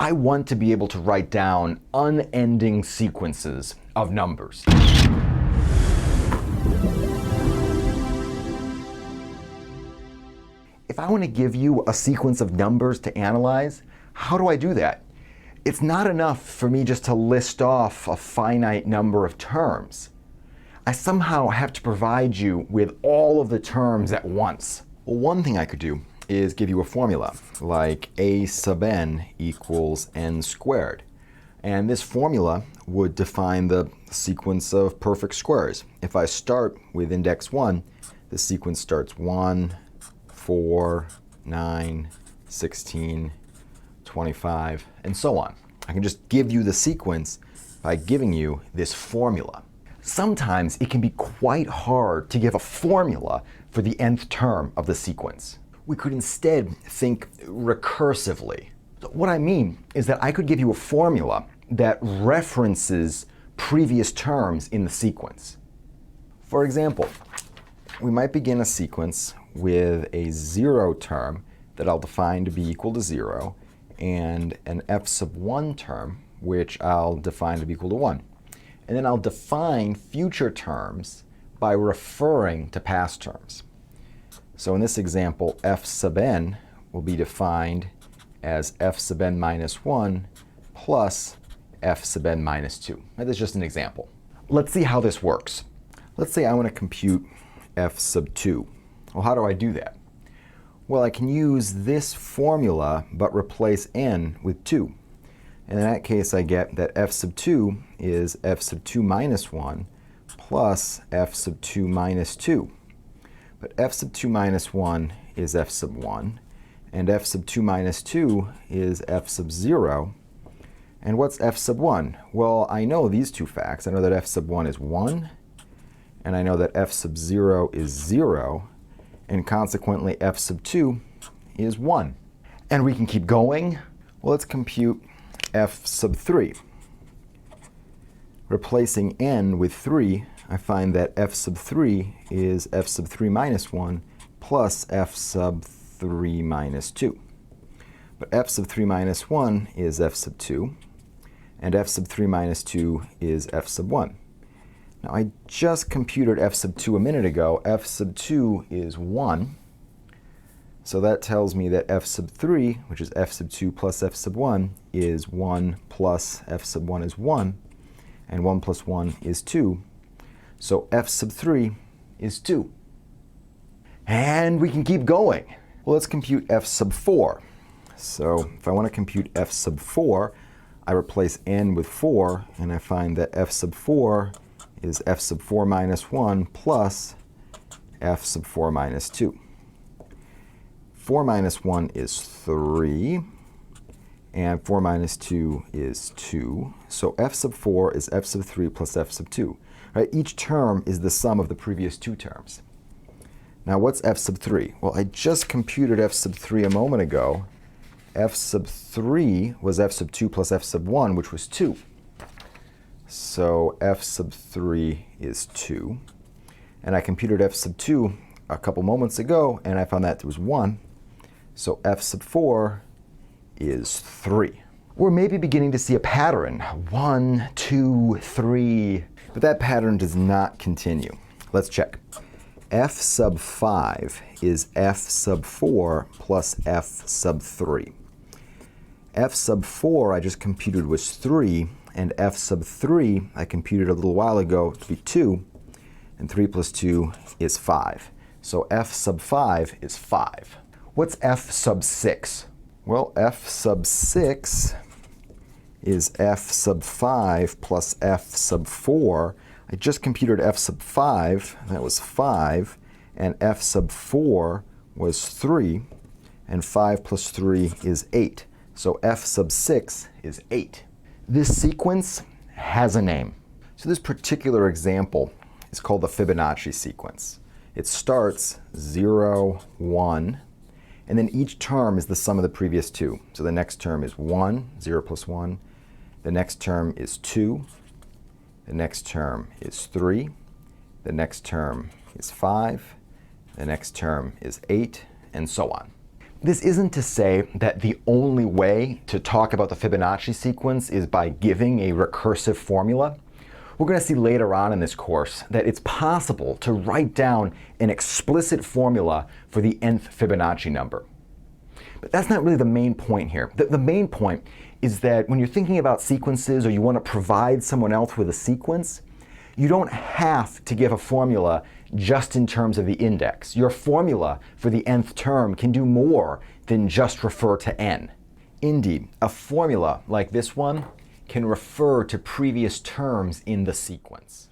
I want to be able to write down unending sequences of numbers. If I want to give you a sequence of numbers to analyze, how do I do that? It's not enough for me just to list off a finite number of terms. I somehow have to provide you with all of the terms at once. Well, one thing I could do is give you a formula, like a sub n equals n squared. And this formula would define the sequence of perfect squares. If I start with index 1, the sequence starts 1, 4, 9, 16, 25, and so on. I can just give you the sequence by giving you this formula. Sometimes it can be quite hard to give a formula for the nth term of the sequence. We could instead think recursively. What I mean is that I could give you a formula that references previous terms in the sequence. For example, we might begin a sequence with a 0 term that I'll define to be equal to 0, and an f sub 1 term, which I'll define to be equal to 1. And then I'll define future terms by referring to past terms. So in this example, f sub n will be defined as f sub n minus 1 plus f sub n minus 2. Now, that's just an example. Let's see how this works. Let's say I want to compute f sub 2. Well, how do I do that? Well, I can use this formula but replace n with 2. And in that case, I get that f sub 2 is f sub 2 minus 1 plus f sub 2 minus 2. But f sub 2 minus 1 is f sub 1, and f sub 2 minus 2 is f sub 0. And what's f sub 1? Well, I know these two facts. I know that f sub 1 is 1, and I know that f sub 0 is 0, and consequently f sub 2 is 1. And we can keep going. Well, let's compute f sub 3. Replacing n with 3, I find that f sub 3 is f sub 3 minus 1 plus f sub 3 minus 2. But f sub 3 minus 1 is f sub 2, and f sub 3 minus 2 is f sub 1. Now, I just computed f sub 2 a minute ago. F sub 2 is 1. So that tells me that f sub 3, which is f sub 2 plus f sub 1, is 1 plus f sub 1 is 1. And 1 plus 1 is 2. So f sub 3 is 2. And we can keep going. Well, let's compute f sub 4. So if I want to compute f sub 4, I replace n with 4, and I find that f sub 4 is f sub 4 minus 1 plus f sub 4 minus 2. 4 minus 1 is 3, and 4 minus 2 is 2. So f sub 4 is f sub 3 plus f sub 2. Right? Each term is the sum of the previous two terms. Now, what's f sub 3? Well, I just computed f sub 3 a moment ago. F sub 3 was f sub 2 plus f sub 1, which was 2. So f sub 3 is 2. And I computed f sub 2 a couple moments ago, and I found that there was 1. So f sub 4 is 3. We're maybe beginning to see a pattern. 1, 2, 3. But that pattern does not continue. Let's check. F sub 5 is f sub 4 plus f sub 3. F sub 4 I just computed was 3, and f sub 3 I computed a little while ago to be 2, and 3 plus 2 is 5. So f sub 5 is 5. What's f sub 6? Well, f sub 6 is f sub 5 plus f sub 4. I just computed f sub 5, that was 5, and f sub 4 was 3, and 5 plus 3 is 8. So f sub 6 is 8. This sequence has a name. So this particular example is called the Fibonacci sequence. It starts 0, 1, and then each term is the sum of the previous two. So the next term is 1, 0 plus 1. The next term is 2. The next term is 3. The next term is 5. The next term is 8, and so on. This isn't to say that the only way to talk about the Fibonacci sequence is by giving a recursive formula. We're going to see later on in this course that it's possible to write down an explicit formula for the nth Fibonacci number. But that's not really the main point here. The main point is that when you're thinking about sequences or you want to provide someone else with a sequence, you don't have to give a formula just in terms of the index. Your formula for the nth term can do more than just refer to n. Indeed, a formula like this one can refer to previous terms in the sequence.